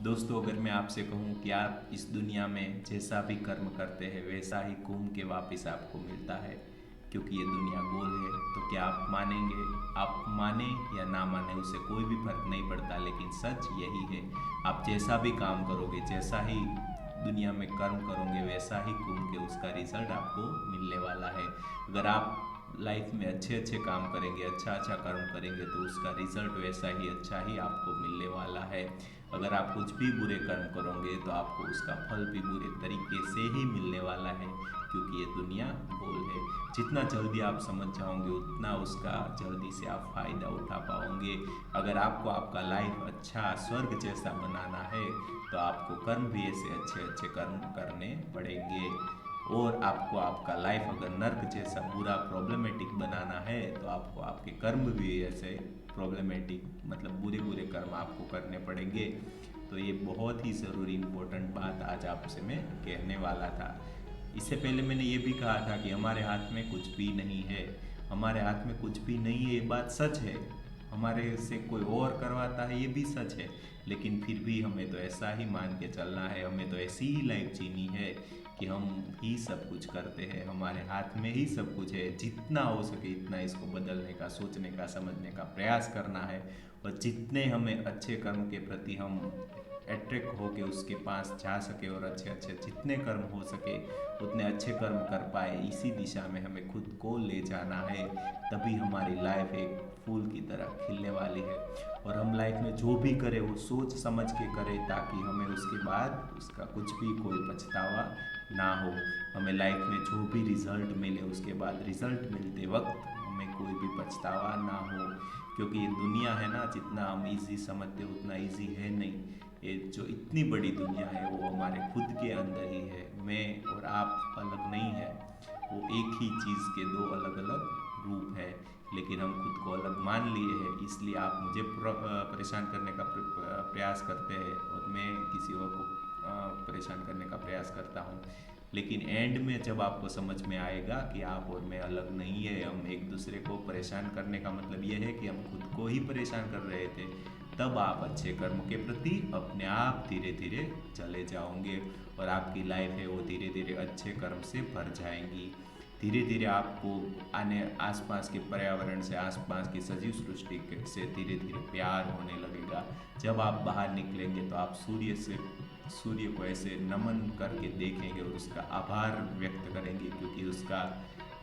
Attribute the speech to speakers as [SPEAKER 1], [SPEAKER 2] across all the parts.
[SPEAKER 1] दोस्तों, अगर मैं आपसे कहूँ कि आप इस दुनिया में जैसा भी कर्म करते हैं वैसा ही घूम के वापस आपको मिलता है, क्योंकि ये दुनिया गोल है, तो क्या आप मानेंगे? आप माने या ना माने उससे कोई भी फर्क नहीं पड़ता, लेकिन सच यही है। आप जैसा भी काम करोगे, जैसा ही दुनिया में कर्म करोगे, वैसा ही घूम के उसका रिजल्ट आपको मिलने वाला है। अगर आप लाइफ में अच्छे अच्छे काम करेंगे, अच्छा अच्छा कर्म करेंगे, तो उसका रिजल्ट वैसा ही अच्छा ही आपको मिलने वाला है। अगर आप कुछ भी बुरे कर्म करोगे तो आपको उसका फल भी बुरे तरीके से ही मिलने वाला है, क्योंकि ये दुनिया गोल है। जितना जल्दी आप समझ जाओगे उतना उसका जल्दी से आप फ़ायदा उठा पाओगे। अगर आपको आपका लाइफ अच्छा स्वर्ग जैसा बनाना है तो आपको कर्म भी ऐसे अच्छे अच्छे कर्म करने पड़ेंगे। और आपको आपका लाइफ अगर नर्क जैसा बुरा प्रॉब्लमेटिक बनाना है तो आपको आपके कर्म भी ऐसे प्रॉब्लमेटिक, मतलब बुरे बुरे कर्म आपको करने पड़ेंगे। तो ये बहुत ही ज़रूरी इम्पोर्टेंट बात आज आपसे मैं कहने वाला था। इससे पहले मैंने ये भी कहा था कि हमारे हाथ में कुछ भी नहीं है। हमारे हाथ में कुछ भी नहीं है, ये बात सच है। हमारे से कोई और करवाता है, ये भी सच है। लेकिन फिर भी हमें तो ऐसा ही मान के चलना है, हमें तो ऐसी ही लाइफ जीनी है कि हम ही सब कुछ करते हैं, हमारे हाथ में ही सब कुछ है। जितना हो सके इतना इसको बदलने का, सोचने का, समझने का प्रयास करना है। और जितने हमें अच्छे कर्म के प्रति हम अट्रैक्ट होके उसके पास जा सके और अच्छे अच्छे जितने कर्म हो सके उतने अच्छे कर्म कर पाए, इसी दिशा में हमें खुद को ले जाना है। तभी हमारी लाइफ एक फूल की तरह खिलने वाली है। और हम लाइफ में जो भी करें वो सोच समझ के करें, ताकि हमें उसके बाद उसका कुछ भी कोई पछतावा ना हो। हमें लाइफ में जो भी रिज़ल्ट मिले उसके बाद रिज़ल्ट मिलते वक्त हमें कोई भी पछतावा ना हो। क्योंकि ये दुनिया है ना, जितना हम इजी समझते उतना इजी है नहीं। ये जो इतनी बड़ी दुनिया है वो हमारे खुद के अंदर ही है। मैं और आप अलग नहीं है, वो एक ही चीज़ के दो अलग अलग रूप है। लेकिन हम खुद को अलग मान लिए हैं, इसलिए आप मुझे परेशान करने का प्रयास करते हैं और मैं किसी और को परेशान करने का प्रयास करता हूँ। लेकिन एंड में जब आपको समझ में आएगा कि आप और मैं अलग नहीं है, हम एक दूसरे को परेशान करने का मतलब ये है कि हम खुद को ही परेशान कर रहे थे, तब आप अच्छे कर्म के प्रति अपने आप धीरे धीरे चले जाओगे। और आपकी लाइफ है वो धीरे धीरे अच्छे कर्म से भर जाएंगी। धीरे धीरे आपको आने आसपास के पर्यावरण से, आसपास की सजीव सृष्टि से धीरे धीरे प्यार होने लगेगा। जब आप बाहर निकलेंगे तो आप सूर्य को ऐसे नमन करके देखेंगे और उसका आभार व्यक्त करेंगे, क्योंकि उसका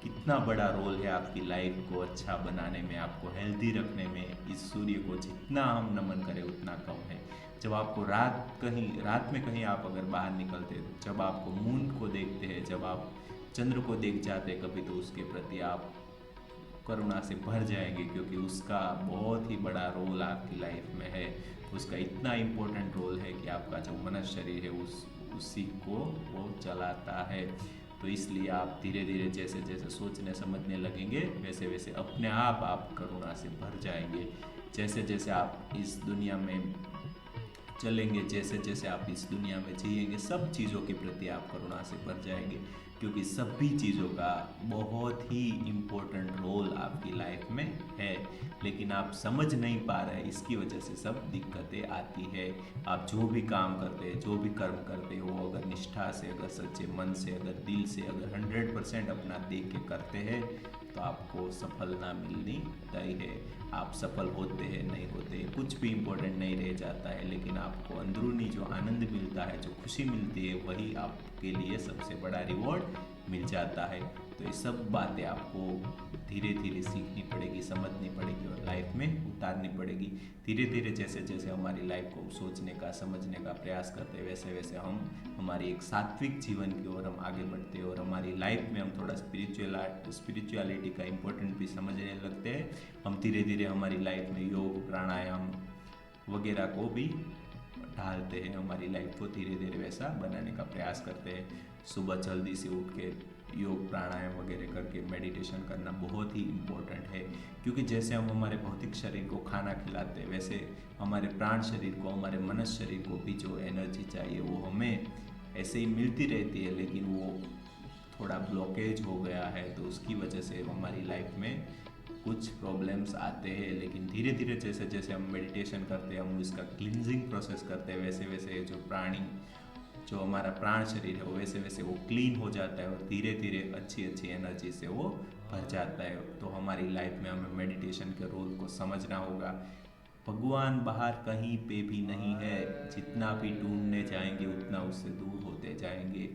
[SPEAKER 1] कितना बड़ा रोल है आपकी लाइफ को अच्छा बनाने में, आपको हेल्दी रखने में। इस सूर्य को जितना हम नमन करें उतना कम है। जब आपको रात में कहीं आप अगर बाहर निकलते हैं, जब आपको मून को देखते हैं, जब आप चंद्र को देख जाते हैं कभी, तो उसके प्रति आप करुणा से भर जाएंगे, क्योंकि उसका बहुत ही बड़ा रोल आपकी लाइफ में है। उसका इतना इम्पोर्टेंट रोल है कि आपका जो मनुष्य शरीर है उसी को वो चलाता है। तो इसलिए आप धीरे धीरे जैसे जैसे सोचने समझने लगेंगे वैसे वैसे अपने आप करुणा से भर जाएंगे। जैसे जैसे आप इस दुनिया में चलेंगे, जैसे जैसे आप इस दुनिया में जिएंगे, सब चीज़ों के प्रति आप करुणा से भर जाएंगे, क्योंकि सभी चीज़ों का बहुत ही इम्पोर्टेंट रोल आपकी लाइफ में है। लेकिन आप समझ नहीं पा रहे, इसकी वजह से सब दिक्कतें आती है। आप जो भी काम करते हैं, जो भी कर्म करते हो, अगर निष्ठा से, अगर सच्चे मन से, अगर दिल से, अगर 100% अपना दे के करते हैं तो आपको सफलता मिलनी तय है। आप सफल होते हैं नहीं होते कुछ भी इम्पोर्टेंट नहीं रह जाता है, लेकिन आपको अंदरूनी जो आनंद मिलता है, जो खुशी मिलती है, वही आपके लिए सबसे बड़ा रिवॉर्ड मिल जाता है। तो ये सब बातें आपको धीरे धीरे सीखनी पड़ेगी, समझनी पड़ेगी और लाइफ में उतारनी पड़ेगी। धीरे धीरे जैसे जैसे हमारी लाइफ को सोचने का, समझने का प्रयास करते हैं, वैसे वैसे हम हमारी एक सात्विक जीवन की ओर हम आगे बढ़ते हैं और हमारी लाइफ में हम थोड़ा स्पिरिचुअलिटी का इम्पोर्टेंट भी समझने लगते हैं। हम धीरे धीरे हमारी लाइफ में योग, प्राणायाम वगैरह को भी ढालते हैं, हमारी लाइफ को धीरे धीरे वैसा बनाने का प्रयास करते हैं। सुबह जल्दी से उठ के योग, प्राणायाम वगैरह करके मेडिटेशन करना बहुत ही इम्पोर्टेंट है, क्योंकि जैसे हम हमारे भौतिक शरीर को खाना खिलाते हैं, वैसे हमारे प्राण शरीर को, हमारे मनुष्य शरीर को भी जो एनर्जी चाहिए वो हमें ऐसे ही मिलती रहती है। लेकिन वो थोड़ा ब्लॉकेज हो गया है, तो उसकी वजह से हमारी लाइफ में कुछ प्रॉब्लम्स आते हैं, लेकिन धीरे धीरे जैसे जैसे हम मेडिटेशन करते हैं, हम इसका क्लिनजिंग प्रोसेस करते हैं, वैसे वैसे जो हमारा प्राण शरीर है वो वैसे वैसे वो क्लीन हो जाता है और धीरे धीरे अच्छी अच्छी एनर्जी से वो भर जाता है। तो हमारी लाइफ में हमें मेडिटेशन के रोल को समझना होगा। भगवान बाहर कहीं पे भी नहीं है, जितना भी ढूंढने जाएंगे उतना उससे दूर होते जाएंगे।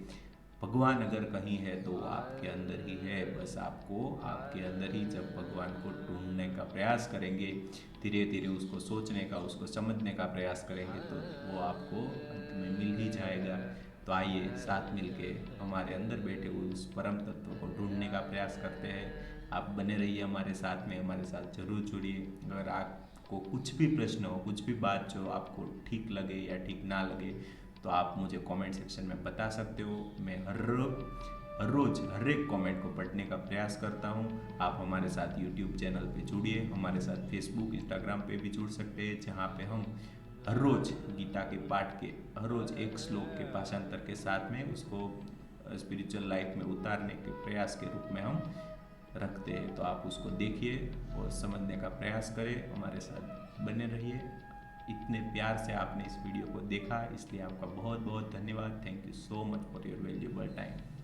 [SPEAKER 1] भगवान अगर कहीं है तो वो आपके अंदर ही है, बस आपको आपके अंदर ही जब भगवान को ढूंढने का प्रयास करेंगे, धीरे धीरे उसको सोचने का, उसको समझने का प्रयास करेंगे, तो वो आपको अंत में मिल ही जाएगा। तो आइए साथ मिलके हमारे अंदर बैठे हुए उस परम तत्व को ढूंढने का प्रयास करते हैं। आप बने रहिए हमारे साथ में, हमारे साथ जरूर जुड़िए। अगर आपको कुछ भी प्रश्न हो, कुछ भी बात जो आपको ठीक लगे या ठीक ना लगे, तो आप मुझे कमेंट सेक्शन में बता सकते हो। मैं हर रोज़ हर एक कमेंट को पढ़ने का प्रयास करता हूँ। आप हमारे साथ यूट्यूब चैनल पे जुड़िए, हमारे साथ फेसबुक इंस्टाग्राम पे भी जुड़ सकते हैं, जहाँ पे हम हर रोज़ गीता के पाठ के हर रोज़ एक श्लोक के भाषांतर के साथ में उसको स्पिरिचुअल लाइफ में उतारने के प्रयास के रूप में हम रखते हैं। तो आप उसको देखिए और समझने का प्रयास करें, हमारे साथ बने रहिए। इतने प्यार से आपने इस वीडियो को देखा, इसलिए आपका बहुत बहुत धन्यवाद। Thank you so much for your valuable time.